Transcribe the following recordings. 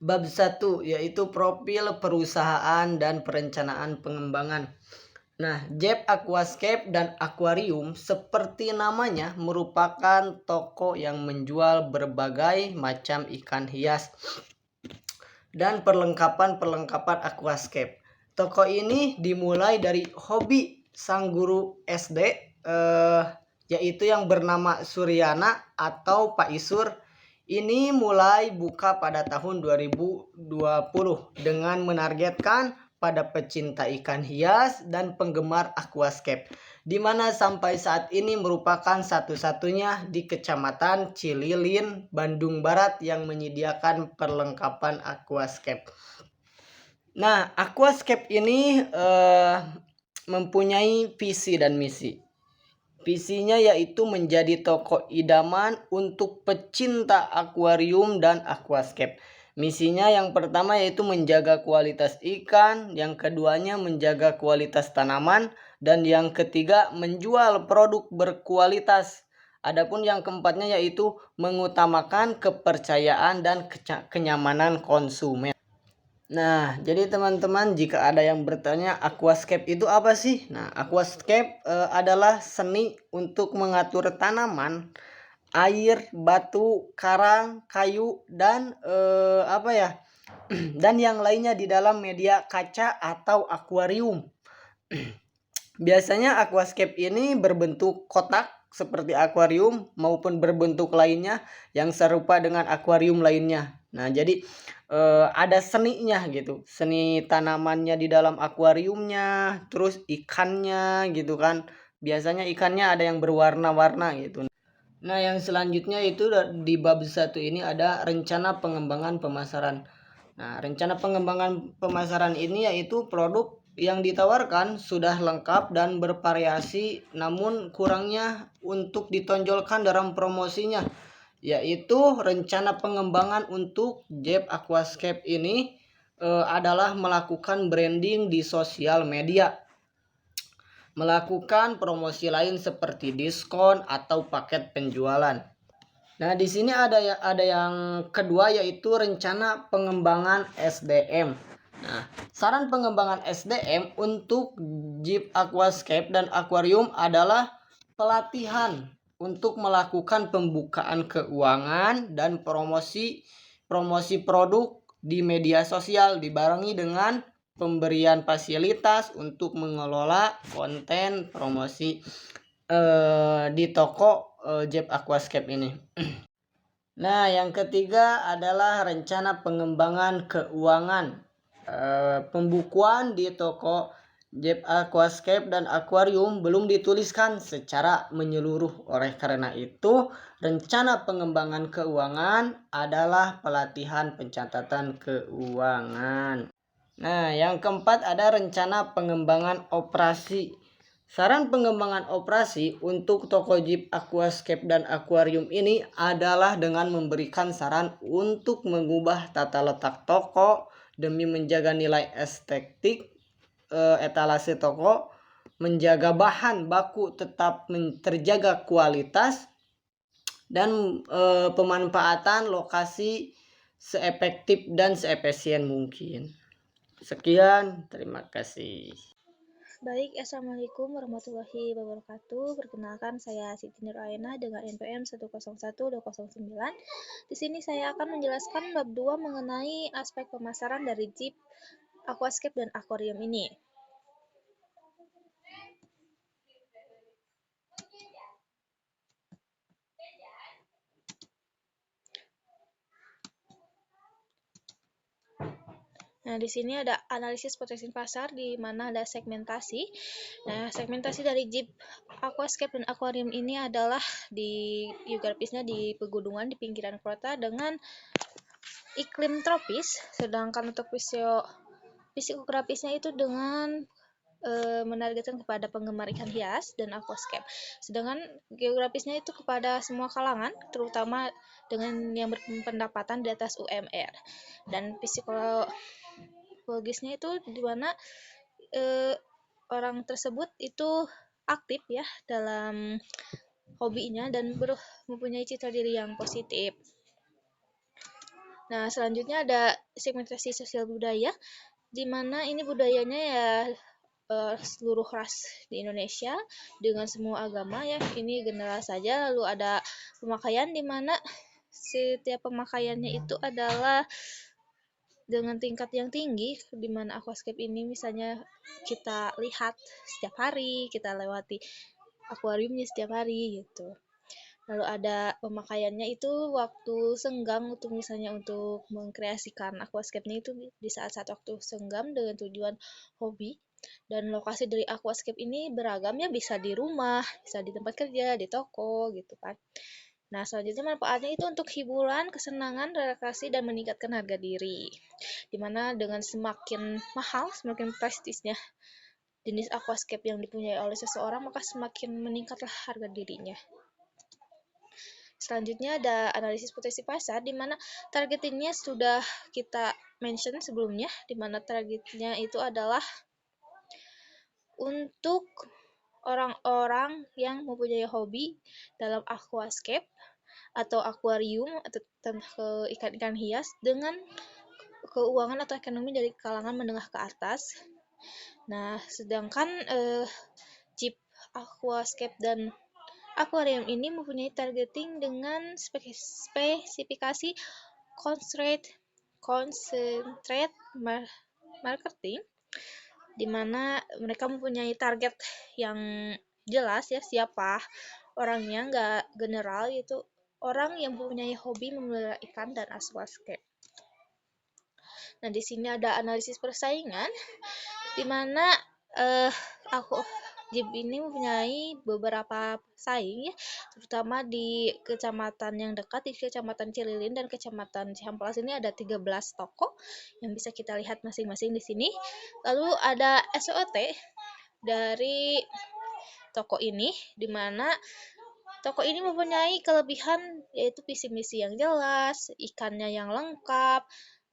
Bab 1 yaitu profil perusahaan dan perencanaan pengembangan. Nah, Jeb Aquascape dan Aquarium seperti namanya merupakan toko yang menjual berbagai macam ikan hias dan perlengkapan-perlengkapan aquascape. Toko ini dimulai dari hobi sang guru SD yaitu yang bernama Suryana atau Pak Isur. Ini mulai buka pada tahun 2020 dengan menargetkan pada pecinta ikan hias dan penggemar aquascape, di mana sampai saat ini merupakan satu-satunya di Kecamatan Cililin, Bandung Barat yang menyediakan perlengkapan aquascape. Nah, aquascape ini mempunyai visi dan misi. Visinya yaitu menjadi toko idaman untuk pecinta akuarium dan aquascape. Misinya yang pertama yaitu menjaga kualitas ikan, yang keduanya menjaga kualitas tanaman, dan yang ketiga menjual produk berkualitas. Adapun yang keempatnya yaitu mengutamakan kepercayaan dan kenyamanan konsumen. Nah, jadi teman-teman, jika ada yang bertanya aquascape itu apa sih? Nah, aquascape adalah seni untuk mengatur tanaman, air, batu, karang, kayu, dan dan yang lainnya di dalam media kaca atau akuarium. Biasanya aquascape ini berbentuk kotak seperti akuarium maupun berbentuk lainnya yang serupa dengan akuarium lainnya. Nah, jadi ada seninya gitu. Seni tanamannya di dalam akuariumnya, terus ikannya gitu kan. Biasanya ikannya ada yang berwarna-warna gitu. Nah, yang selanjutnya itu di bab 1 ini ada rencana pengembangan pemasaran. Nah, rencana pengembangan pemasaran ini yaitu produk yang ditawarkan sudah lengkap dan bervariasi, namun kurangnya untuk ditonjolkan dalam promosinya, yaitu rencana pengembangan untuk Jeb Aquascape ini adalah melakukan branding di sosial media, melakukan promosi lain seperti diskon atau paket penjualan. Nah, di sini ada yang kedua yaitu rencana pengembangan SDM. Nah, saran pengembangan SDM untuk Jeep Aquascape dan Aquarium adalah pelatihan untuk melakukan pembukaan keuangan dan promosi produk di media sosial dibarengi dengan pemberian fasilitas untuk mengelola konten promosi di toko Jeep Aquascape ini. Nah, yang ketiga adalah rencana pengembangan keuangan. Pembukuan di toko Jeep Aquascape dan Aquarium belum dituliskan secara menyeluruh. Oleh karena itu, rencana pengembangan keuangan adalah pelatihan pencatatan keuangan. Nah, yang keempat ada rencana pengembangan operasi. Saran pengembangan operasi untuk toko Jeep Aquascape dan Aquarium ini adalah dengan memberikan saran untuk mengubah tata letak toko demi menjaga nilai estetik etalase toko, menjaga bahan baku tetap terjaga kualitas, dan pemanfaatan lokasi seefektif dan seefisien mungkin. Sekian, terima kasih. Baik, Assalamualaikum warahmatullahi wabarakatuh. Perkenalkan, saya Siti Nuraina dengan NPM 101-209. Di sini saya akan menjelaskan bab 2 mengenai aspek pemasaran dari Jeep Aquascape dan Aquarium ini. Nah, di sini ada analisis potensi pasar di mana ada segmentasi. Nah, segmentasi dari Jeep Aquascape dan Aquarium ini adalah di geografisnya di pegunungan di pinggiran kota dengan iklim tropis, sedangkan untuk fisikografisnya itu dengan menargetkan kepada penggemar ikan hias dan aquascape. Sedangkan geografisnya itu kepada semua kalangan, terutama dengan yang berpendapatan di atas UMR. Dan psikologisnya itu di mana orang tersebut itu aktif ya dalam hobinya dan mempunyai citra diri yang positif. Nah, selanjutnya ada segmentasi sosial budaya, di mana ini budayanya ya seluruh ras di Indonesia dengan semua agama ya, ini general saja. Lalu ada pemakaian di mana setiap pemakaiannya itu adalah dengan tingkat yang tinggi, di mana aquascape ini misalnya kita lihat setiap hari, kita lewati akuariumnya setiap hari gitu. Lalu ada pemakaiannya itu waktu senggang untuk misalnya untuk mengkreasikan aquascape-nya itu di saat-saat waktu senggam dengan tujuan hobi. Dan lokasi dari aquascape ini beragam ya, bisa di rumah, bisa di tempat kerja, di toko gitu kan. Nah, selanjutnya manfaatnya itu untuk hiburan, kesenangan, relaksasi, dan meningkatkan harga diri. Dimana dengan semakin mahal, semakin prestisnya jenis aquascape yang dipunyai oleh seseorang, maka semakin meningkatlah harga dirinya. Selanjutnya ada analisis potensi pasar, di mana targetingnya sudah kita mention sebelumnya, di mana targetnya itu adalah untuk orang-orang yang mempunyai hobi dalam aquascape atau akuarium atau ikan-ikan hias dengan keuangan atau ekonomi dari kalangan menengah ke atas. Nah, sedangkan Jeep Aquascape dan akuarium ini mempunyai targeting dengan spesifikasi concentrate marketing, di mana mereka mempunyai target yang jelas ya, siapa orangnya, nggak general, yaitu orang yang mempunyai hobi memelihara ikan dan aquascape. Nah, di sini ada analisis persaingan, di mana aku Jeep ini mempunyai beberapa pesaing ya, terutama di kecamatan yang dekat, di Kecamatan Cililin dan Kecamatan Cihampelas ini ada 13 toko yang bisa kita lihat masing-masing di sini. Lalu ada SOT dari toko ini, di mana toko ini mempunyai kelebihan yaitu visi misi yang jelas, ikannya yang lengkap,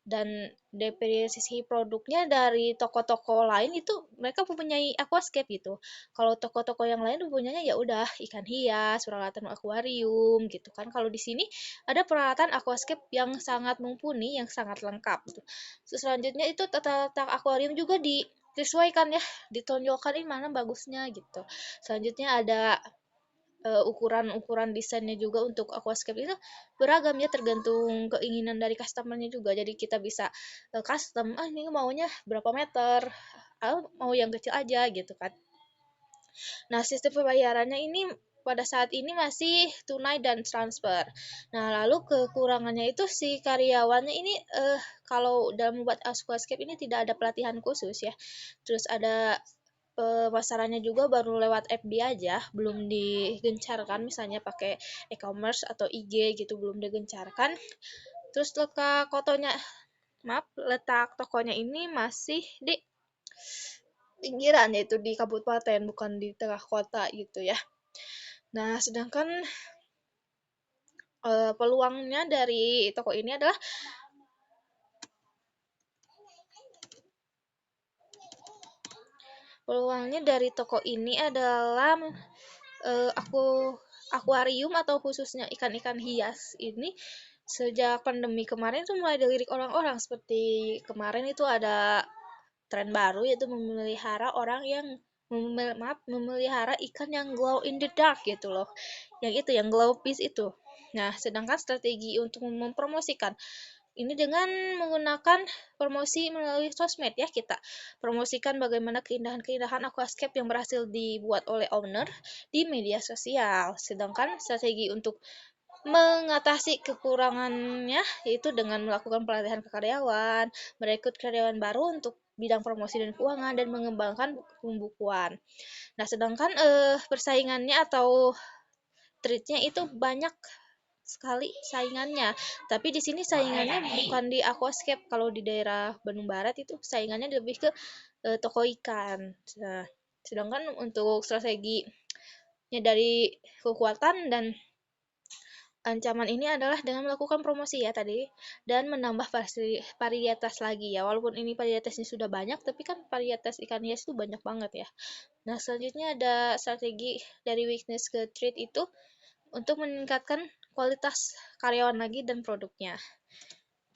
dan dari sisi produknya dari toko-toko lain itu mereka mempunyai aquascape gitu. Kalau toko-toko yang lain mempunyainya ya udah ikan hias, peralatan akuarium gitu kan. Kalau di sini ada peralatan aquascape yang sangat mumpuni, yang sangat lengkap gitu. Selanjutnya itu tata letak akuarium juga disesuaikan ya, ditonjolkan ini mana bagusnya gitu. Selanjutnya ada ukuran-ukuran desainnya juga untuk aquascape itu beragam ya, tergantung keinginan dari customernya juga. Jadi kita bisa custom, ini maunya berapa meter, mau yang kecil aja gitu kan. Nah, sistem pembayarannya ini pada saat ini masih tunai dan transfer. Nah, lalu kekurangannya itu si karyawannya ini kalau dalam membuat aquascape ini tidak ada pelatihan khusus ya. Terus ada pemasarannya juga baru lewat FB aja, belum digencarkan misalnya pakai e-commerce atau IG gitu, belum digencarkan. Terus letak tokonya ini masih di pinggiran, yaitu di kabupaten, bukan di tengah kota gitu ya. Nah, sedangkan peluangnya dari toko ini adalah akuarium atau khususnya ikan-ikan hias ini sejak pandemi kemarin itu mulai dilirik orang-orang. Seperti kemarin itu ada tren baru yaitu memelihara orang yang memelihara ikan yang glow in the dark gitu loh. Yang itu yang glow fish itu. Nah, sedangkan strategi untuk mempromosikan ini dengan menggunakan promosi melalui sosmed ya, kita promosikan bagaimana keindahan-keindahan aquascape yang berhasil dibuat oleh owner di media sosial. Sedangkan strategi untuk mengatasi kekurangannya yaitu dengan melakukan pelatihan ke karyawan, merekrut karyawan baru untuk bidang promosi dan keuangan, dan mengembangkan pembukuan. Nah, sedangkan persaingannya atau treatnya itu banyak sekali saingannya. Tapi di sini saingannya bukan di aquascape. Kalau di daerah Bandung Barat itu saingannya lebih ke toko ikan. Nah, sedangkan untuk strateginya dari kekuatan dan ancaman ini adalah dengan melakukan promosi ya tadi, dan menambah varietas lagi ya. Walaupun ini varietasnya sudah banyak, tapi kan varietas ikan hias itu banyak banget ya. Nah, selanjutnya ada strategi dari weakness ke treat itu untuk meningkatkan kualitas karyawan lagi dan produknya.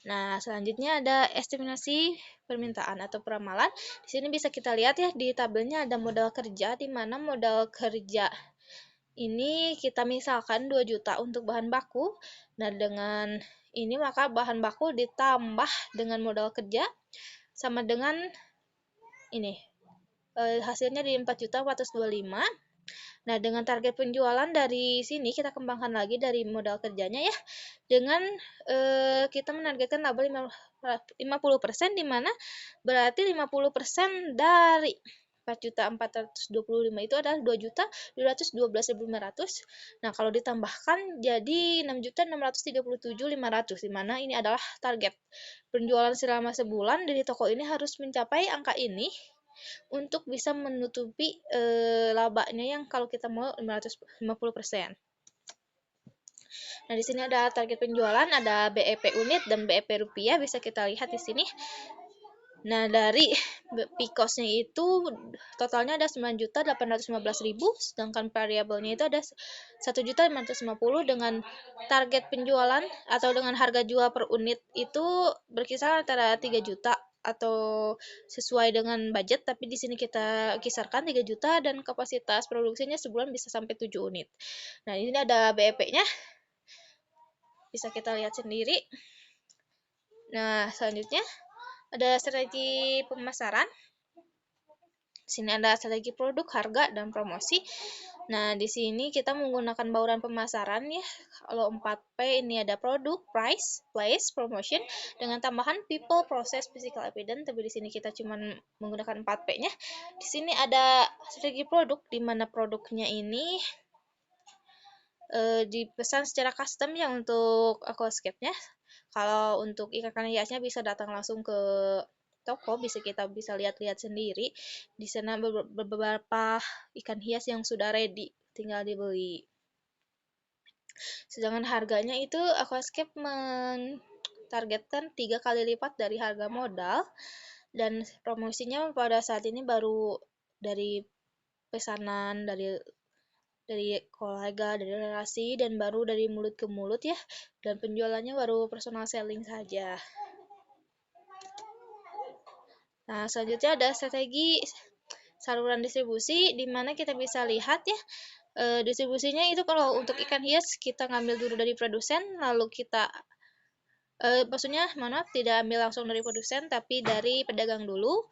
Nah, selanjutnya ada estimasi permintaan atau peramalan. Di sini bisa kita lihat ya, di tabelnya ada modal kerja, di mana modal kerja ini kita misalkan 2 juta untuk bahan baku. Nah, dengan ini maka bahan baku ditambah dengan modal kerja sama dengan ini. Hasilnya di 4.425. Nah, dengan target penjualan dari sini kita kembangkan lagi dari modal kerjanya ya. Dengan kita menargetkan laba 50%, di mana berarti 50% dari 4.425 itu adalah 2.212.500. Nah, kalau ditambahkan jadi 6.637.500, di mana ini adalah target penjualan selama sebulan dari toko ini harus mencapai angka ini untuk bisa menutupi labanya yang kalau kita mau 50%. Nah, di sini ada target penjualan, ada BEP unit dan BEP rupiah, bisa kita lihat di sini. Nah, dari PICOS-nya itu totalnya ada 9.815.000, sedangkan variabelnya itu ada 1.550 dengan target penjualan atau dengan harga jual per unit itu berkisar antara 3 juta atau sesuai dengan budget, tapi di sini kita kisarkan 3 juta dan kapasitas produksinya sebulan bisa sampai 7 unit. Nah, ini ada BEP-nya. Bisa kita lihat sendiri. Nah, selanjutnya ada strategi pemasaran. Di sini ada strategi produk, harga, dan promosi. Nah, di sini kita menggunakan bauran pemasaran ya. Kalau 4P ini ada produk, price, place, promotion, dengan tambahan people, process, physical evidence. Tapi di sini kita cuma menggunakan 4P-nya. Di sini ada strategi produk, di mana produknya ini dipesan secara custom ya untuk aquascape-nya. Kalau untuk ikan hiasnya bisa datang langsung ke toko, kita bisa lihat-lihat sendiri. Di sana beberapa ikan hias yang sudah ready, tinggal dibeli. Sedangkan harganya itu aquascape mentargetkan 3 kali lipat dari harga modal, dan promosinya pada saat ini baru dari pesanan dari kolega, dari relasi, dan baru dari mulut ke mulut ya, dan penjualannya baru personal selling saja. Nah, selanjutnya ada strategi saluran distribusi, di mana kita bisa lihat ya, distribusinya itu kalau untuk ikan hias kita ngambil dulu dari produsen, lalu kita maksudnya tidak ambil langsung dari produsen tapi dari pedagang dulu,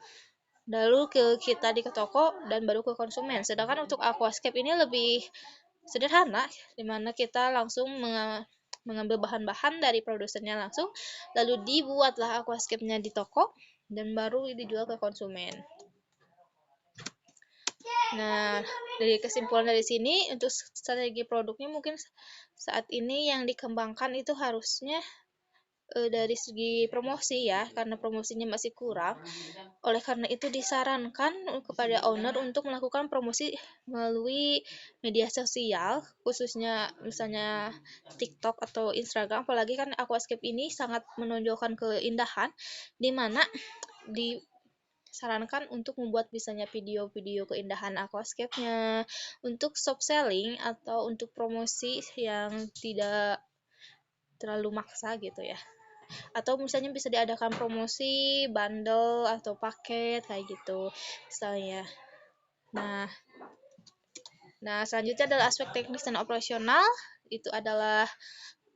lalu kita ke toko dan baru ke konsumen. Sedangkan untuk aquascape ini lebih sederhana, di mana kita langsung mengambil bahan-bahan dari produsennya langsung, lalu dibuatlah aquascape-nya di toko dan baru dijual ke konsumen. Nah, dari kesimpulan dari sini untuk strategi produknya mungkin saat ini yang dikembangkan itu harusnya dari segi promosi ya, karena promosinya masih kurang. Oleh karena itu disarankan kepada owner untuk melakukan promosi melalui media sosial, khususnya misalnya TikTok atau Instagram. Apalagi kan aquascape ini sangat menonjolkan keindahan, di mana disarankan untuk membuat misalnya video-video keindahan aquascape-nya untuk shop selling atau untuk promosi yang tidak terlalu maksa gitu ya. Atau misalnya bisa diadakan promosi bundle atau paket kayak gitu misalnya. Nah, selanjutnya adalah aspek teknis dan operasional. Itu adalah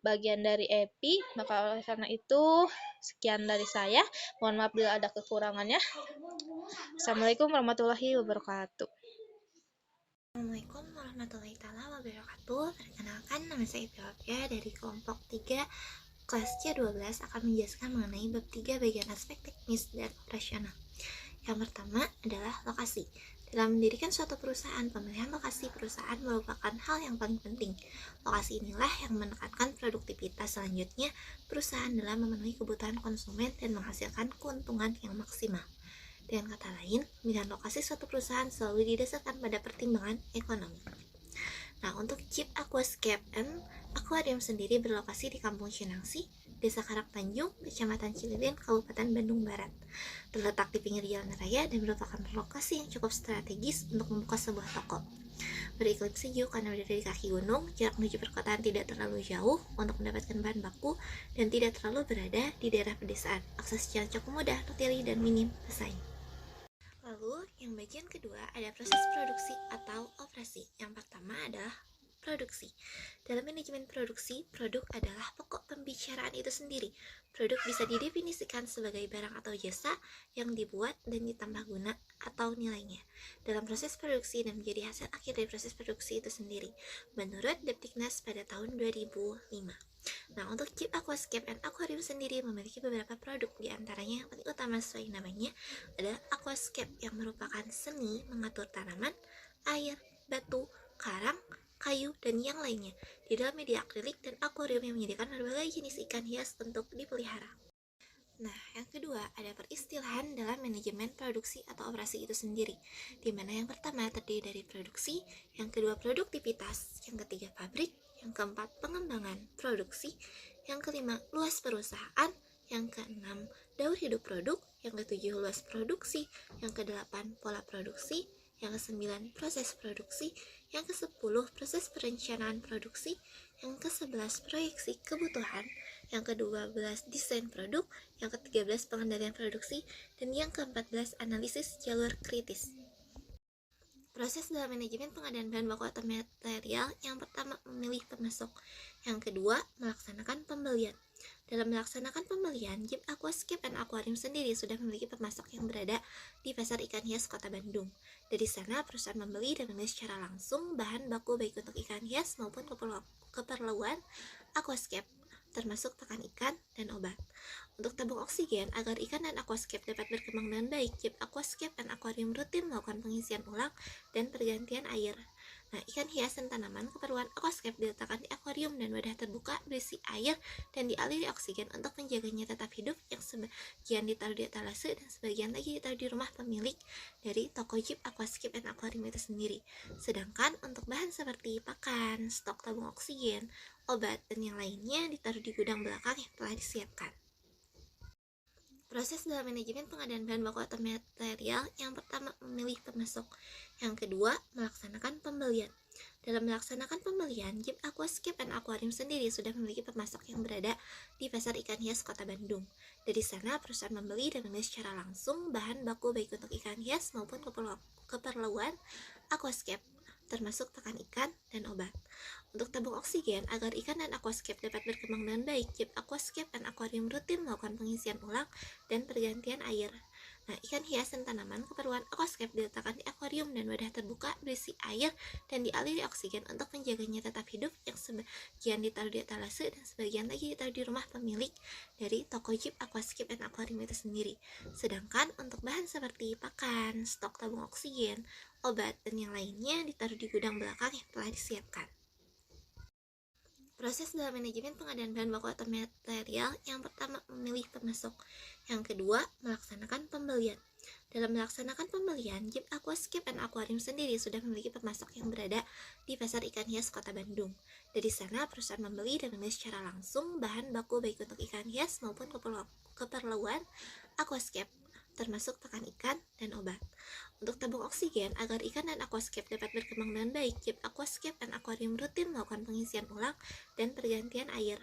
bagian dari EPI. Maka oleh karena itu sekian dari saya. Mohon maaf bila ada kekurangannya. Assalamualaikum warahmatullahi wabarakatuh. Assalamualaikum warahmatullahi wabarakatuh. Perkenalkan, nama saya Ibrahim dari kelompok 3 kelas C12 akan menjelaskan mengenai bab 3 bagian aspek teknis dan operasional. Yang pertama adalah lokasi. Dalam mendirikan suatu perusahaan, pemilihan lokasi perusahaan merupakan hal yang paling penting. Lokasi inilah yang menekankan produktivitas. Selanjutnya, perusahaan dalam memenuhi kebutuhan konsumen dan menghasilkan keuntungan yang maksimal. Dengan kata lain, pemilihan lokasi suatu perusahaan selalu didasarkan pada pertimbangan ekonomi. Nah, untuk Jeep Aquascape and Aquarium sendiri berlokasi di Kampung Cinangsi, Desa Karang Tanjung, Kecamatan Cililin, Kabupaten Bandung Barat. Terletak di pinggir jalan raya dan merupakan lokasi yang cukup strategis untuk membuka sebuah toko. Beriklim sejuk karena berada di kaki gunung, jarak menuju perkotaan tidak terlalu jauh untuk mendapatkan bahan baku dan tidak terlalu berada di daerah pedesaan. Akses jalan cukup mudah, rutili, dan minim pesaing. Lalu, yang bagian kedua ada proses produksi atau operasi. Yang pertama adalah produksi. Dalam manajemen produksi, produk adalah pokok pembicaraan itu sendiri. Produk bisa didefinisikan sebagai barang atau jasa yang dibuat dan ditambah guna atau nilainya dalam proses produksi dan menjadi hasil akhir dari proses produksi itu sendiri, menurut Deptiknas pada tahun 2005. Nah, untuk Jeep Aquascape and Aquarium sendiri memiliki beberapa produk, di antaranya yang paling utama sesuai namanya adalah Aquascape yang merupakan seni mengatur tanaman, air, batu, karang, kayu, dan yang lainnya di dalam media akrilik, dan akuarium yang menyediakan berbagai jenis ikan hias untuk dipelihara. Nah, yang kedua ada peristilahan dalam manajemen produksi atau operasi itu sendiri, di mana yang pertama terdiri dari produksi, yang kedua produktivitas, yang ketiga pabrik, yang keempat pengembangan produksi, yang kelima luas perusahaan, yang keenam daur hidup produk, yang ketujuh luas produksi, yang kedelapan pola produksi, yang ke-9 proses produksi, yang ke-10 proses perencanaan produksi, yang ke-11 proyeksi kebutuhan, yang ke-12 desain produk, yang ke-13 pengendalian produksi, dan yang ke-14 analisis jalur kritis. Proses dalam manajemen pengadaan bahan baku atau material, yang pertama memilih pemasok, yang kedua melaksanakan pembelian. Dalam melaksanakan pembelian, Jeep Aquascape and Aquarium sendiri sudah memiliki pemasok yang berada di Pasar Ikan Hias Kota Bandung. Dari sana, perusahaan membeli dan membeli secara langsung bahan baku baik untuk ikan hias maupun keperluan aquascape, termasuk pakan ikan dan obat. Untuk tabung oksigen, agar ikan dan aquascape dapat berkembang dengan baik, Jeep Aquascape and Aquarium rutin melakukan pengisian ulang dan pergantian air. Nah, ikan hias dan tanaman keperluan aquascape diletakkan di akuarium dan wadah terbuka berisi air dan dialiri oksigen untuk menjaganya tetap hidup, yang sebagian ditaruh di etalase dan sebagian lagi ditaruh di rumah pemilik dari toko Jeep Aquascape and Aquarium itu sendiri. Sedangkan untuk bahan seperti pakan, stok tabung oksigen, obat, dan yang lainnya ditaruh di gudang belakang yang telah disiapkan. Proses dalam manajemen pengadaan bahan baku atau material, yang pertama memilih pemasok, yang kedua melaksanakan pembelian. Dalam melaksanakan pembelian, Jeep Aquascape and Aquarium sendiri sudah memiliki pemasok yang berada di Pasar Ikan Hias Kota Bandung. Dari sana, perusahaan membeli dan membeli secara langsung bahan baku baik untuk ikan hias maupun keperluan aquascape, termasuk pakan ikan dan obat. Untuk tabung oksigen, agar ikan dan aquascape dapat berkembang dengan baik, Jeep Aquascape and Aquarium rutin melakukan pengisian ulang dan pergantian air. Nah, ikan hias dan tanaman keperluan aquascape diletakkan di akuarium dan wadah terbuka berisi air dan dialiri oksigen untuk menjaganya tetap hidup, yang sebagian ditaruh di etalase dan sebagian lagi ditaruh di rumah pemilik dari toko Jeep Aquascape and Aquarium itu sendiri. Sedangkan untuk bahan seperti pakan, stok tabung oksigen, obat, dan yang lainnya ditaruh di gudang belakang yang telah disiapkan. Proses dalam manajemen pengadaan bahan baku atau material, yang pertama memilih pemasok, yang kedua melaksanakan pembelian. Dalam melaksanakan pembelian, Jeep Aquascape and Aquarium sendiri sudah memiliki pemasok yang berada di Pasar Ikan Hias Kota Bandung. Dari sana, perusahaan membeli dan membeli secara langsung bahan baku baik untuk ikan hias maupun keperluan aquascape, termasuk pakan ikan dan obat. Untuk tabung oksigen, agar ikan dan aquascape dapat berkembang dengan baik, Jeep Aquascape and Aquarium rutin melakukan pengisian ulang dan pergantian air.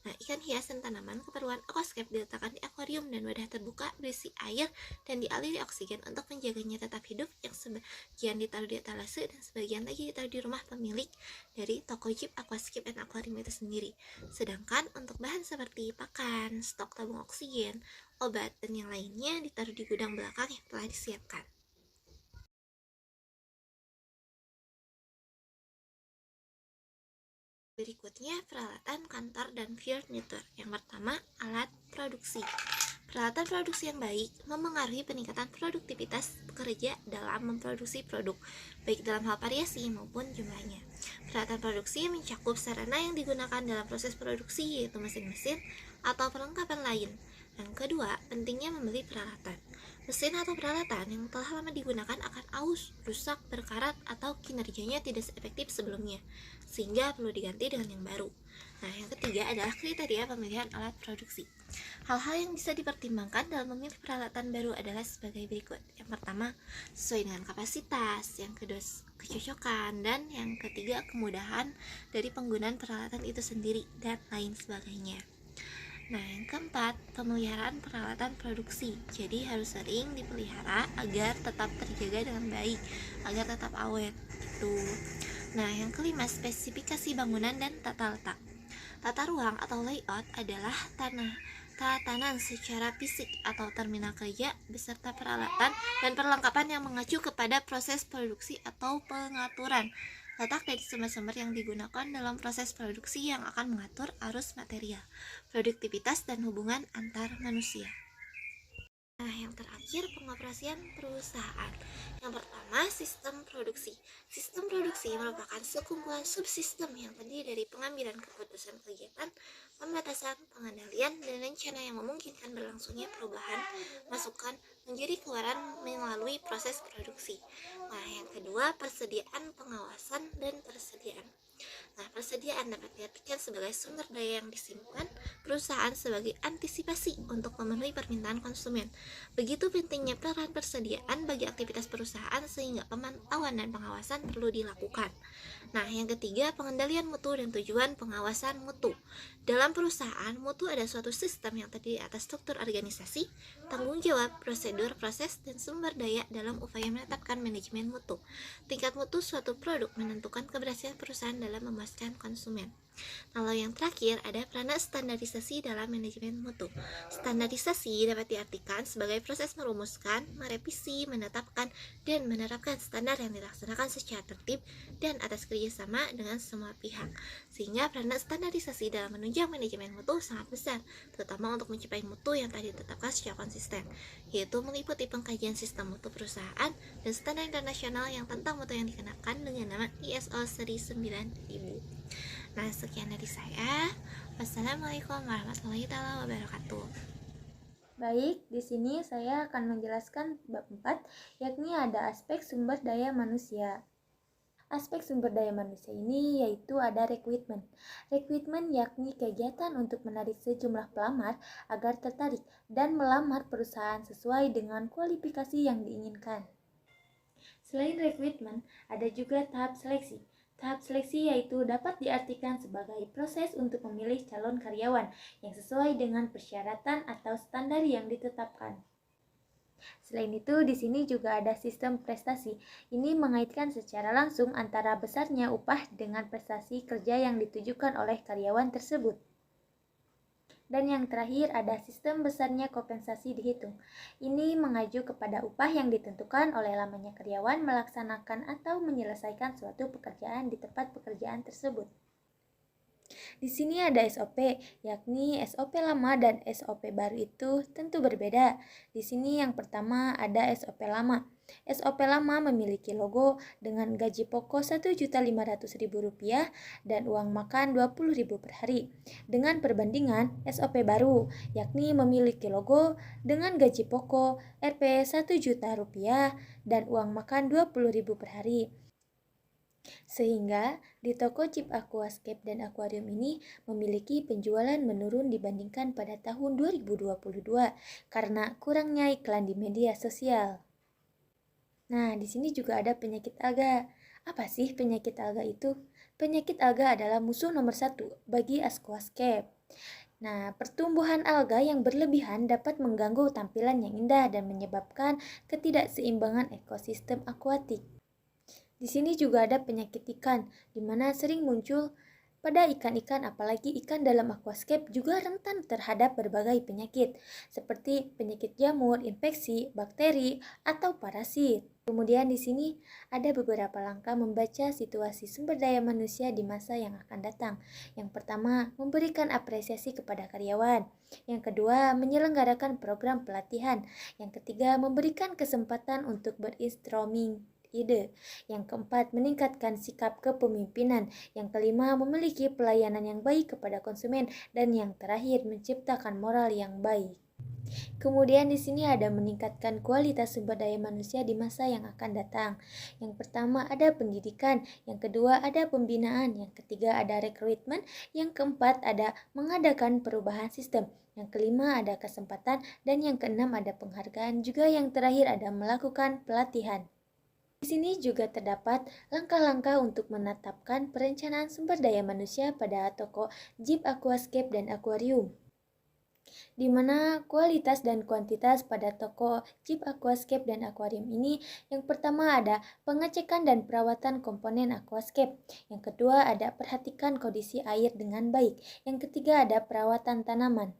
Nah, ikan hias dan tanaman keperluan aquascape diletakkan di akuarium dan wadah terbuka berisi air dan dialiri oksigen untuk menjaganya tetap hidup, yang sebagian ditaruh di etalase dan sebagian lagi ditaruh di rumah pemilik dari toko Jeep Aquascape and Aquarium itu sendiri. Sedangkan untuk bahan seperti pakan, stok tabung oksigen, obat, dan yang lainnya ditaruh di gudang belakang yang telah disiapkan. Berikutnya peralatan kantor dan furniture. Yang pertama, alat produksi. Peralatan produksi yang baik memengaruhi peningkatan produktivitas pekerja dalam memproduksi produk, baik dalam hal variasi maupun jumlahnya. Peralatan produksi mencakup sarana yang digunakan dalam proses produksi, yaitu mesin-mesin atau perlengkapan lain. Yang kedua, pentingnya membeli peralatan. Mesin atau peralatan yang telah lama digunakan akan aus, rusak, berkarat, atau kinerjanya tidak seefektif sebelumnya, sehingga perlu diganti dengan yang baru. Nah, yang ketiga adalah kriteria pemilihan alat produksi. Hal-hal yang bisa dipertimbangkan dalam memilih peralatan baru adalah sebagai berikut. Yang pertama, sesuai dengan kapasitas. Yang kedua, kecocokan. Dan yang ketiga, kemudahan dari penggunaan peralatan itu sendiri, dan lain sebagainya. Nah, yang keempat, pemeliharaan peralatan produksi. Jadi harus sering dipelihara agar tetap terjaga dengan baik, agar tetap awet. Itu. Nah, yang kelima, spesifikasi bangunan dan tata letak. Tata ruang atau layout adalah tatanan secara fisik atau terminal kerja beserta peralatan dan perlengkapan yang mengacu kepada proses produksi atau pengaturan letak dari sumber-sumber yang digunakan dalam proses produksi yang akan mengatur arus material, produktivitas, dan hubungan antar manusia. Nah, yang terakhir, pengoperasian perusahaan. Yang pertama, sistem produksi. Sistem produksi merupakan sekumpulan subsistem yang terdiri dari pengambilan keputusan kegiatan, pembatasan, pengendalian, dan rencana yang memungkinkan berlangsungnya perubahan, masukan, menjadi keluaran melalui proses produksi. Nah, yang kedua, persediaan, pengawasan, dan persediaan. Nah, persediaan dapat diartikan sebagai sumber daya yang disimpan perusahaan sebagai antisipasi untuk memenuhi permintaan konsumen. Begitu pentingnya peran persediaan bagi aktivitas perusahaan sehingga pemantauan dan pengawasan perlu dilakukan. Nah, yang ketiga, pengendalian mutu dan tujuan pengawasan mutu. Dalam perusahaan, mutu adalah suatu sistem yang terdiri atas struktur organisasi, tanggung jawab, prosedur, proses, dan sumber daya dalam upaya menetapkan manajemen mutu. Tingkat mutu suatu produk menentukan keberhasilan perusahaan dalam memuaskan konsumen. Lalu yang terakhir ada peranan standarisasi dalam manajemen mutu. Standarisasi dapat diartikan sebagai proses merumuskan, merevisi, menetapkan, dan menerapkan standar yang dilaksanakan secara tertib dan atas kerjasama dengan semua pihak. Sehingga peranan standarisasi dalam menunjang manajemen mutu sangat besar, terutama untuk mencapai mutu yang telah ditetapkan secara konsisten, yaitu meliputi pengkajian sistem mutu perusahaan dan standar internasional yang tentang mutu yang dikenakan dengan nama ISO seri 9000. Nah, sekian dari saya. Wassalamualaikum warahmatullahi wabarakatuh. Baik, di sini saya akan menjelaskan bab 4, yakni ada aspek sumber daya manusia. Aspek sumber daya manusia ini yaitu ada rekrutmen. Rekrutmen yakni kegiatan untuk menarik sejumlah pelamar agar tertarik dan melamar perusahaan sesuai dengan kualifikasi yang diinginkan. Selain rekrutmen, ada juga tahap seleksi. Tahap seleksi yaitu dapat diartikan sebagai proses untuk memilih calon karyawan yang sesuai dengan persyaratan atau standar yang ditetapkan. Selain itu, di sini juga ada sistem prestasi. Ini mengaitkan secara langsung antara besarnya upah dengan prestasi kerja yang ditujukan oleh karyawan tersebut. Dan yang terakhir ada sistem besarnya kompensasi dihitung. Ini mengacu kepada upah yang ditentukan oleh lamanya karyawan melaksanakan atau menyelesaikan suatu pekerjaan di tempat pekerjaan tersebut. Di sini ada SOP, yakni SOP lama dan SOP baru itu tentu berbeda. Di sini yang pertama ada SOP lama. SOP lama memiliki logo dengan gaji pokok Rp1.500.000 dan uang makan Rp20.000 per hari. Dengan perbandingan SOP baru, yakni memiliki logo dengan gaji pokok Rp 1 juta dan uang makan Rp20.000 per hari. Sehingga di toko chip Aquascape dan akuarium ini memiliki penjualan menurun dibandingkan pada tahun 2022 karena kurangnya iklan di media sosial. Nah, di sini juga ada penyakit alga. Apa sih penyakit alga itu? Penyakit alga adalah musuh nomor 1 bagi Aquascape. Nah, pertumbuhan alga yang berlebihan dapat mengganggu tampilan yang indah dan menyebabkan ketidakseimbangan ekosistem akuatik. Di sini juga ada penyakit ikan, di mana sering muncul pada ikan-ikan, apalagi ikan dalam aquascape juga rentan terhadap berbagai penyakit, seperti penyakit jamur, infeksi, bakteri, atau parasit. Kemudian di sini ada beberapa langkah membaca situasi sumber daya manusia di masa yang akan datang. Yang pertama, memberikan apresiasi kepada karyawan. Yang kedua, menyelenggarakan program pelatihan. Yang ketiga, memberikan kesempatan untuk brainstorming ide. Yang keempat, meningkatkan sikap kepemimpinan. Yang kelima, memiliki pelayanan yang baik kepada konsumen. Dan yang terakhir, menciptakan moral yang baik. Kemudian di sini ada meningkatkan kualitas sumber daya manusia di masa yang akan datang. Yang pertama ada pendidikan, yang kedua ada pembinaan, yang ketiga ada rekrutmen, yang keempat ada mengadakan perubahan sistem, yang kelima ada kesempatan, dan yang keenam ada penghargaan, juga yang terakhir ada melakukan pelatihan. Di sini juga terdapat langkah-langkah untuk menetapkan perencanaan sumber daya manusia pada toko Jeep Aquascape dan Aquarium, di mana kualitas dan kuantitas pada toko Jeep Aquascape dan Aquarium ini yang pertama ada pengecekan dan perawatan komponen aquascape, yang kedua ada perhatikan kondisi air dengan baik, yang ketiga ada perawatan tanaman.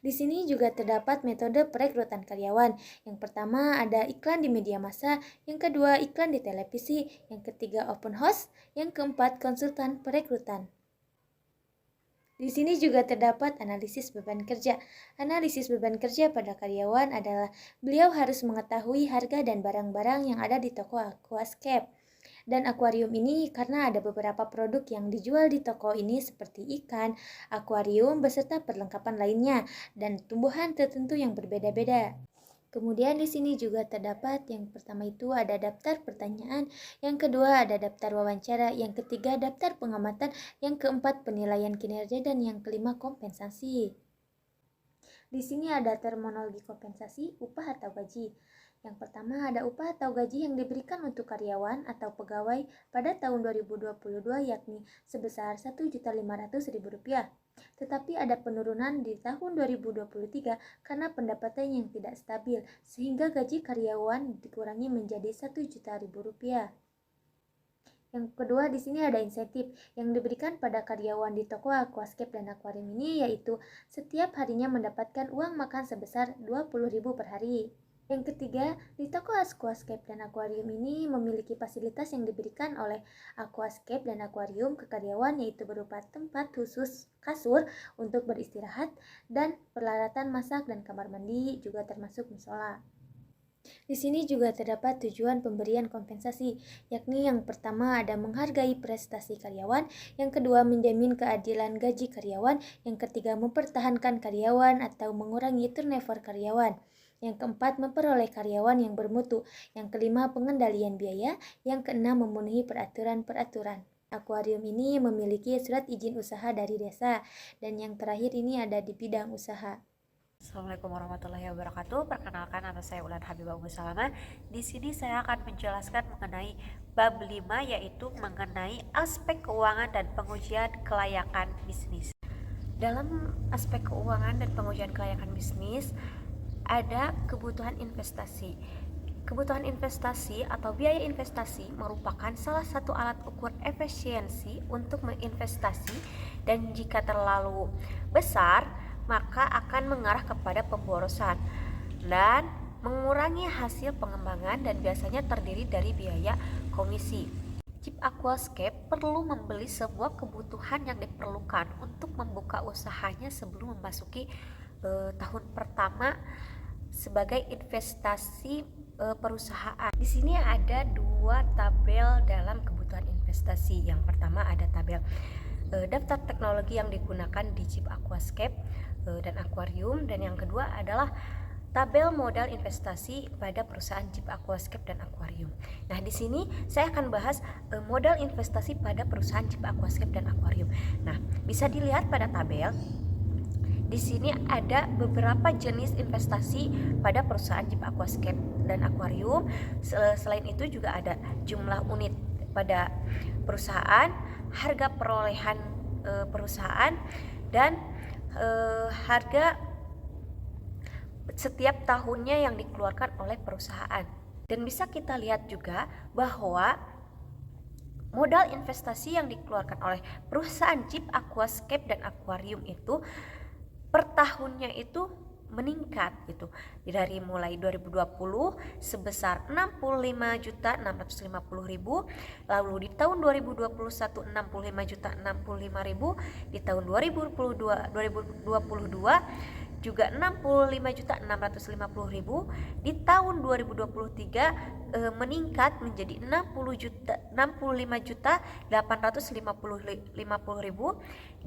Di sini juga terdapat metode perekrutan karyawan. Yang pertama ada iklan di media massa, yang kedua iklan di televisi, yang ketiga open house, yang keempat konsultan perekrutan. Di sini juga terdapat analisis beban kerja. Analisis beban kerja pada karyawan adalah beliau harus mengetahui harga dan barang-barang yang ada di toko Aquascape dan akuarium ini karena ada beberapa produk yang dijual di toko ini seperti ikan, akuarium beserta perlengkapan lainnya dan tumbuhan tertentu yang berbeda-beda. Kemudian di sini juga terdapat yang pertama itu ada daftar pertanyaan, yang kedua ada daftar wawancara, yang ketiga daftar pengamatan, yang keempat penilaian kinerja, dan yang kelima kompensasi. Di sini ada terminologi kompensasi, upah atau gaji. Yang pertama ada upah atau gaji yang diberikan untuk karyawan atau pegawai pada tahun 2022 yakni sebesar Rp1.500.000. Tetapi ada penurunan di tahun 2023 karena pendapatan yang tidak stabil sehingga gaji karyawan dikurangi menjadi Rp1.000.000. Yang kedua di sini ada insentif yang diberikan pada karyawan di toko Aquascape dan Aquarium ini yaitu setiap harinya mendapatkan uang makan sebesar Rp20.000 per hari. Yang ketiga, di toko Aquascape dan Aquarium ini memiliki fasilitas yang diberikan oleh Aquascape dan Aquarium ke karyawan yaitu berupa tempat khusus kasur untuk beristirahat dan peralatan masak dan kamar mandi juga termasuk musola. Di sini juga terdapat tujuan pemberian kompensasi, yakni yang pertama ada menghargai prestasi karyawan, yang kedua menjamin keadilan gaji karyawan, yang ketiga mempertahankan karyawan atau mengurangi turnover karyawan. Yang keempat, memperoleh karyawan yang bermutu. Yang kelima, pengendalian biaya. Yang keenam, memenuhi peraturan-peraturan. Akuarium ini memiliki surat izin usaha dari desa. Dan yang terakhir ini ada di bidang usaha. Assalamualaikum warahmatullahi wabarakatuh. Perkenalkan, nama saya Ulan Habibah Ummu Salamah. Di sini saya akan menjelaskan mengenai bab 5 yaitu mengenai aspek keuangan dan pengujian kelayakan bisnis. Dalam aspek keuangan dan pengujian kelayakan bisnis ada kebutuhan investasi. Kebutuhan investasi atau biaya investasi merupakan salah satu alat ukur efisiensi untuk menginvestasi dan jika terlalu besar maka akan mengarah kepada pemborosan dan mengurangi hasil pengembangan dan biasanya terdiri dari biaya komisi. Jeep Aquascape perlu membeli semua kebutuhan yang diperlukan untuk membuka usahanya sebelum memasuki tahun pertama sebagai investasi perusahaan. Di sini ada dua tabel dalam kebutuhan investasi. Yang pertama ada tabel daftar teknologi yang digunakan di Jeep Aquascape dan Aquarium, dan yang kedua adalah tabel modal investasi pada perusahaan Jeep Aquascape dan Aquarium. Nah, di sini saya akan bahas modal investasi pada perusahaan Jeep Aquascape dan Aquarium. Nah, bisa dilihat pada tabel. Di sini ada beberapa jenis investasi pada perusahaan Jeep Aquascape dan Aquarium. Selain itu juga ada jumlah unit pada perusahaan, harga perolehan perusahaan, dan harga setiap tahunnya yang dikeluarkan oleh perusahaan. Dan bisa kita lihat juga bahwa modal investasi yang dikeluarkan oleh perusahaan Jeep Aquascape dan Aquarium itu per tahunnya itu meningkat gitu. Dari mulai 2020 sebesar 65.650.000, lalu di tahun 2021 65.065.000, di tahun 2022 juga 65.650.000, di tahun 2023 meningkat menjadi 65.850.000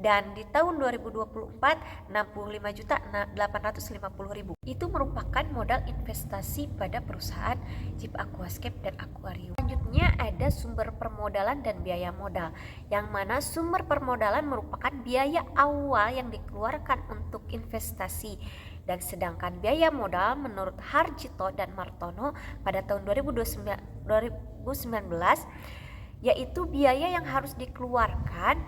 dan di tahun 2024 65.850.000. Itu merupakan modal investasi pada perusahaan Jeep Aquascape dan Aquarium. Selanjutnya ada sumber permodalan dan biaya modal, yang mana sumber permodalan merupakan biaya awal yang dikeluarkan untuk investasi. Dan sedangkan biaya modal menurut Harjito dan Martono pada tahun 2019 yaitu biaya yang harus dikeluarkan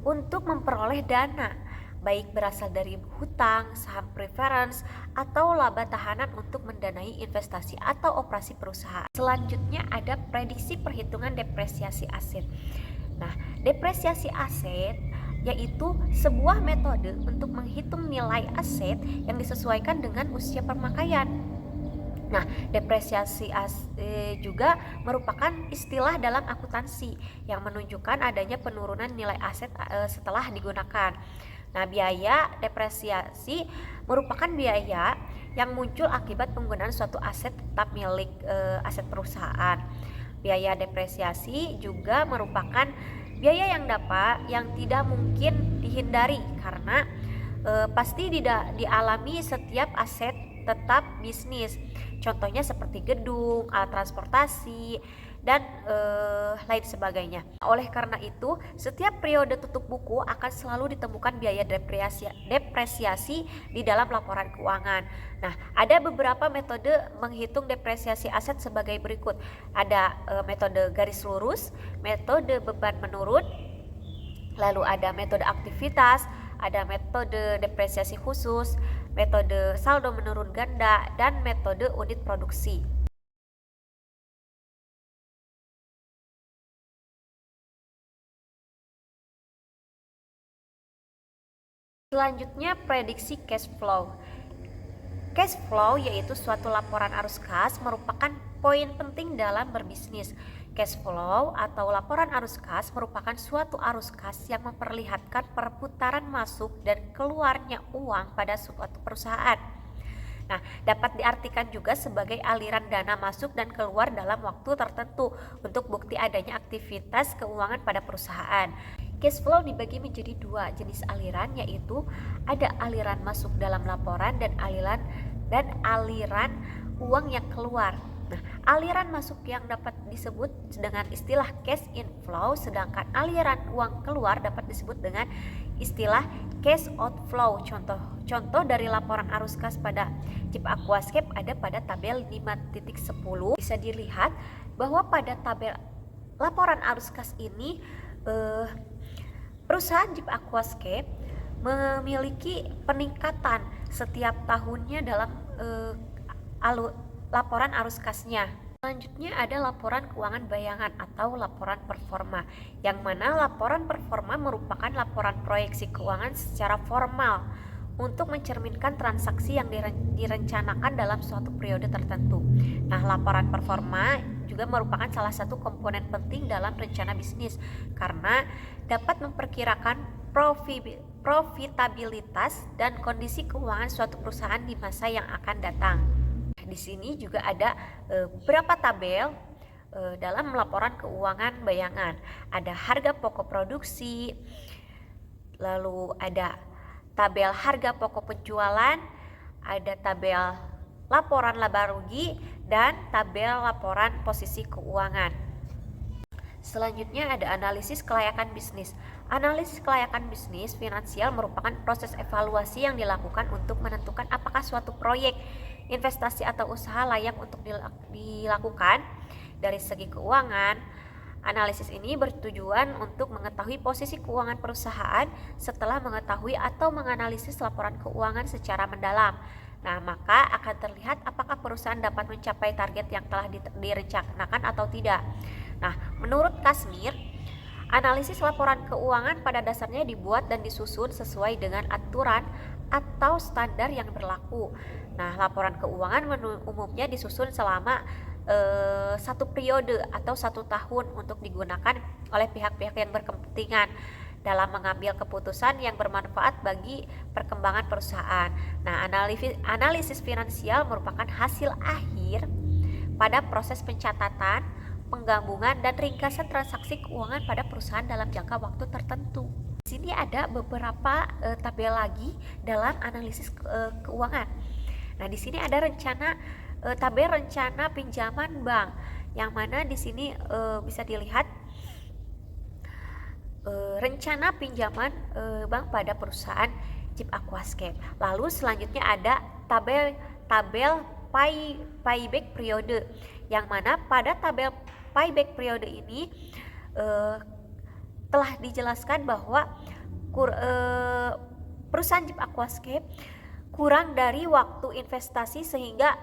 untuk memperoleh dana, baik berasal dari hutang, saham preference, atau laba tahanan untuk mendanai investasi atau operasi perusahaan. Selanjutnya ada prediksi perhitungan depresiasi aset. Nah, depresiasi aset yaitu sebuah metode untuk menghitung nilai aset yang disesuaikan dengan usia pemakaian. Nah, depresiasi juga merupakan istilah dalam akuntansi yang menunjukkan adanya penurunan nilai aset setelah digunakan. Nah, biaya depresiasi merupakan biaya yang muncul akibat penggunaan suatu aset tetap milik aset perusahaan. Biaya depresiasi juga merupakan biaya yang tidak mungkin dihindari karena pasti dialami setiap aset tetap bisnis. Contohnya seperti gedung, alat transportasi, dan lain sebagainya. Oleh karena itu, setiap periode tutup buku akan selalu ditemukan biaya depresiasi di dalam laporan keuangan. Nah, ada beberapa metode menghitung depresiasi aset sebagai berikut. Ada metode garis lurus, metode beban menurun, lalu ada metode aktivitas, ada metode depresiasi khusus, metode saldo menurun ganda, dan metode unit produksi. Selanjutnya, prediksi cash flow. Cash flow yaitu suatu laporan arus kas merupakan poin penting dalam berbisnis. Cash flow atau laporan arus kas merupakan suatu arus kas yang memperlihatkan perputaran masuk dan keluarnya uang pada suatu perusahaan. Nah, dapat diartikan juga sebagai aliran dana masuk dan keluar dalam waktu tertentu untuk bukti adanya aktivitas keuangan pada perusahaan. Cash flow dibagi menjadi dua jenis aliran, yaitu ada aliran masuk dalam laporan dan aliran uang yang keluar. Nah, aliran masuk yang dapat disebut dengan istilah cash inflow, sedangkan aliran uang keluar dapat disebut dengan istilah cash outflow. Contoh dari laporan arus kas pada Jeep Aquascape ada pada tabel 5.10. Bisa dilihat bahwa pada tabel laporan arus kas ini perusahaan Jeep Aquascape memiliki peningkatan setiap tahunnya dalam laporan arus kasnya. Selanjutnya ada laporan keuangan bayangan atau laporan performa, yang mana laporan performa merupakan laporan proyeksi keuangan secara formal untuk mencerminkan transaksi yang direncanakan dalam suatu periode tertentu. Nah, laporan performa juga merupakan salah satu komponen penting dalam rencana bisnis karena dapat memperkirakan profitabilitas dan kondisi keuangan suatu perusahaan di masa yang akan datang. Di sini juga ada beberapa tabel dalam laporan keuangan bayangan. Ada harga pokok produksi, lalu ada tabel harga pokok penjualan, ada tabel laporan laba rugi, dan tabel laporan posisi keuangan. Selanjutnya ada analisis kelayakan bisnis. Analisis kelayakan bisnis finansial merupakan proses evaluasi yang dilakukan untuk menentukan apakah suatu proyek, investasi atau usaha layak untuk dilakukan dari segi keuangan. Analisis ini bertujuan untuk mengetahui posisi keuangan perusahaan setelah mengetahui atau menganalisis laporan keuangan secara mendalam. Nah, maka akan terlihat apakah perusahaan dapat mencapai target yang telah direncanakan atau tidak. Nah, menurut Kasmir, analisis laporan keuangan pada dasarnya dibuat dan disusun sesuai dengan aturan atau standar yang berlaku. Nah, laporan keuangan umumnya disusun selama satu periode atau 1 tahun untuk digunakan oleh pihak-pihak yang berkepentingan dalam mengambil keputusan yang bermanfaat bagi perkembangan perusahaan. Nah, analisis finansial merupakan hasil akhir pada proses pencatatan, penggabungan, dan ringkasan transaksi keuangan pada perusahaan dalam jangka waktu tertentu. Di sini ada beberapa tabel lagi dalam analisis keuangan. Nah, di sini ada tabel rencana pinjaman bank, yang mana di sini bisa dilihat rencana pinjaman bank pada perusahaan JIP Aquascape. Lalu selanjutnya ada tabel payback periode, yang mana pada tabel payback periode ini telah dijelaskan bahwa perusahaan JIP Aquascape kurang dari waktu investasi sehingga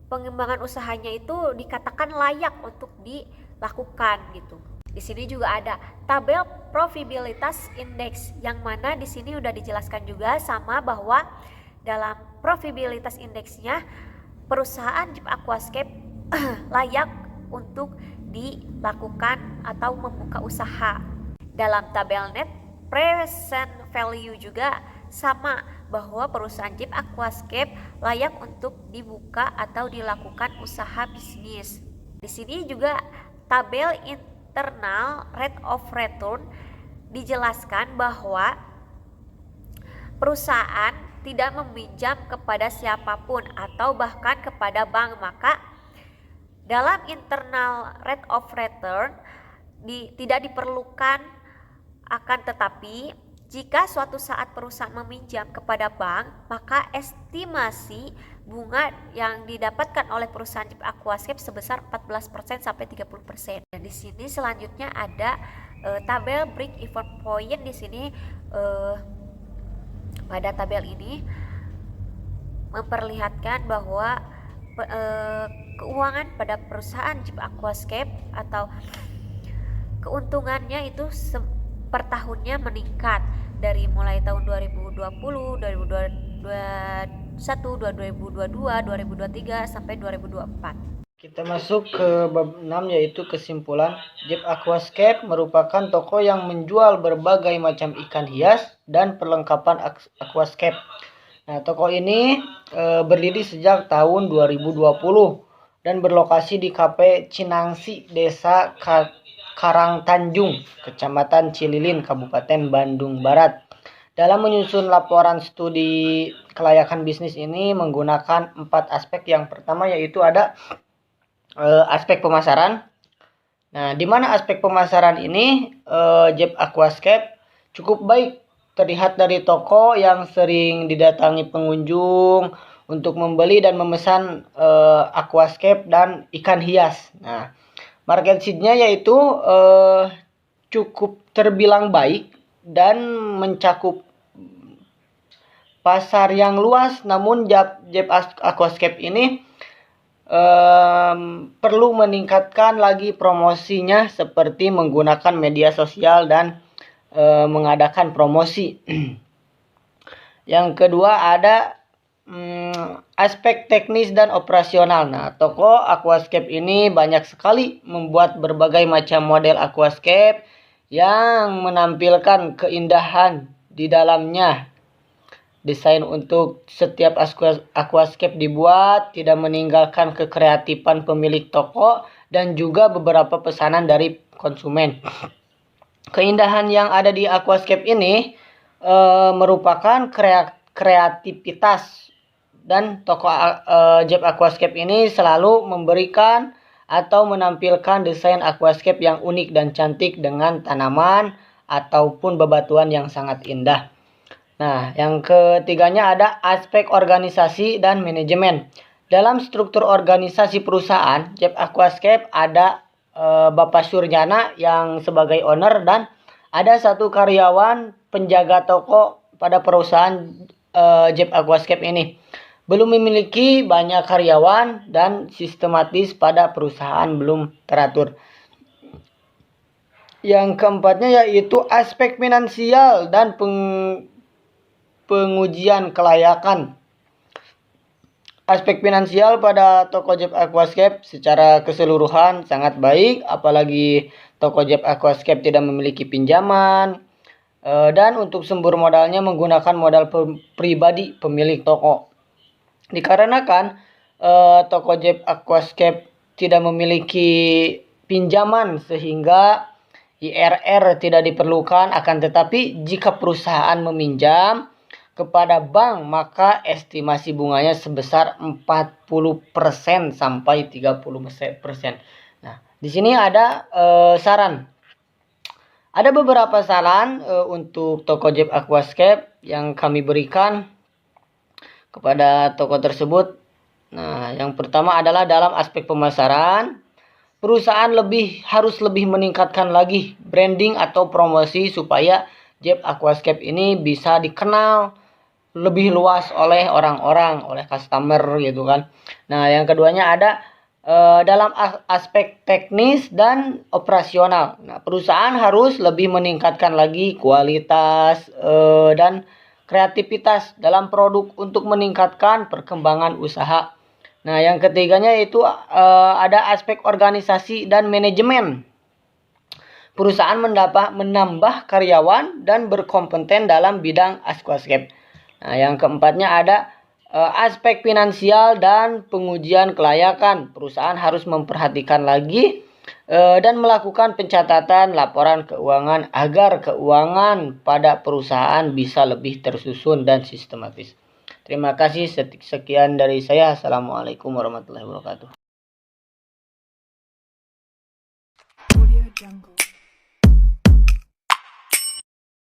pengembangan usahanya itu dikatakan layak untuk dilakukan gitu. Di sini juga ada tabel profitabilitas index, yang mana di sini udah dijelaskan juga sama bahwa dalam profitabilitas indeksnya perusahaan JIP Aquascape layak untuk dilakukan atau membuka usaha. Dalam tabel net present value juga sama, bahwa perusahaan JIP Aquascape layak untuk dibuka atau dilakukan usaha bisnis. Di sini juga tabel internal rate of return dijelaskan bahwa perusahaan tidak meminjam kepada siapapun atau bahkan kepada bank, maka dalam internal rate of return tidak diperlukan. Akan tetapi jika suatu saat perusahaan meminjam kepada bank, maka estimasi bunga yang didapatkan oleh perusahaan JIP Aquascape sebesar 14% sampai 30%. Dan di sini selanjutnya ada tabel break even point. Di sini pada tabel ini memperlihatkan bahwa keuangan pada perusahaan JIP Aquascape atau keuntungannya itu per tahunnya meningkat dari mulai tahun 2020, 2021, 2022, 2023 sampai 2024. Kita masuk ke bab 6, yaitu kesimpulan. JIP Aquascape merupakan toko yang menjual berbagai macam ikan hias dan perlengkapan aquascape. Nah, toko ini berdiri sejak tahun 2020 dan berlokasi di KP Cinangsi, Desa Karangtanjung, Kecamatan Cililin, Kabupaten Bandung Barat. Dalam menyusun laporan studi kelayakan bisnis ini menggunakan 4 aspek. Yang pertama yaitu ada aspek pemasaran. Nah, di mana aspek pemasaran ini JIP Aquascape cukup baik, terlihat dari toko yang sering didatangi pengunjung untuk membeli dan memesan aquascape dan ikan hias. Nah, market share-nya yaitu cukup terbilang baik dan mencakup pasar yang luas. Namun JIP Aquascape ini perlu meningkatkan lagi promosinya, seperti menggunakan media sosial dan mengadakan promosi. Yang kedua ada aspek teknis dan operasional. Nah, toko aquascape ini banyak sekali membuat berbagai macam model aquascape yang menampilkan keindahan di dalamnya. Desain untuk setiap aquascape dibuat tidak meninggalkan kekreatifan pemilik toko dan juga beberapa pesanan dari konsumen. Keindahan yang ada di aquascape ini merupakan kreativitas, dan toko JIP Aquascape ini selalu memberikan atau menampilkan desain aquascape yang unik dan cantik dengan tanaman ataupun bebatuan yang sangat indah. Nah, yang ketiganya ada aspek organisasi dan manajemen. Dalam struktur organisasi perusahaan JIP Aquascape ada Bapak Suryana yang sebagai owner dan ada 1 karyawan penjaga toko pada perusahaan JIP Aquascape ini. Belum memiliki banyak karyawan dan sistematis pada perusahaan belum teratur. Yang keempatnya yaitu aspek finansial dan pengujian kelayakan. Aspek finansial pada toko JIP Aquascape secara keseluruhan sangat baik, apalagi toko JIP Aquascape tidak memiliki pinjaman, Dan untuk sumber modalnya menggunakan modal pribadi pemilik toko. Dikarenakan toko Jeep Aquascape tidak memiliki pinjaman sehingga IRR tidak diperlukan, akan tetapi jika perusahaan meminjam kepada bank maka estimasi bunganya sebesar 40% sampai 30%. Nah, di sini ada saran. Ada beberapa saran untuk toko Jeep Aquascape yang kami berikan kepada toko tersebut. Nah, yang pertama adalah dalam aspek pemasaran, perusahaan harus lebih meningkatkan lagi branding atau promosi supaya Jeep Aquascape ini bisa dikenal lebih luas oleh orang-orang, oleh customer gitu kan. Nah, yang keduanya ada dalam aspek teknis dan operasional. Nah, perusahaan harus lebih meningkatkan lagi kualitas dan kreativitas dalam produk untuk meningkatkan perkembangan usaha. Nah, yang ketiganya itu ada aspek organisasi dan manajemen. Perusahaan menambah karyawan dan berkompeten dalam bidang aquascape. Nah, yang keempatnya ada aspek finansial dan pengujian kelayakan. Perusahaan harus memperhatikan lagi dan melakukan pencatatan laporan keuangan agar keuangan pada perusahaan bisa lebih tersusun dan sistematis. Terima kasih, sekian dari saya. Assalamualaikum warahmatullahi wabarakatuh.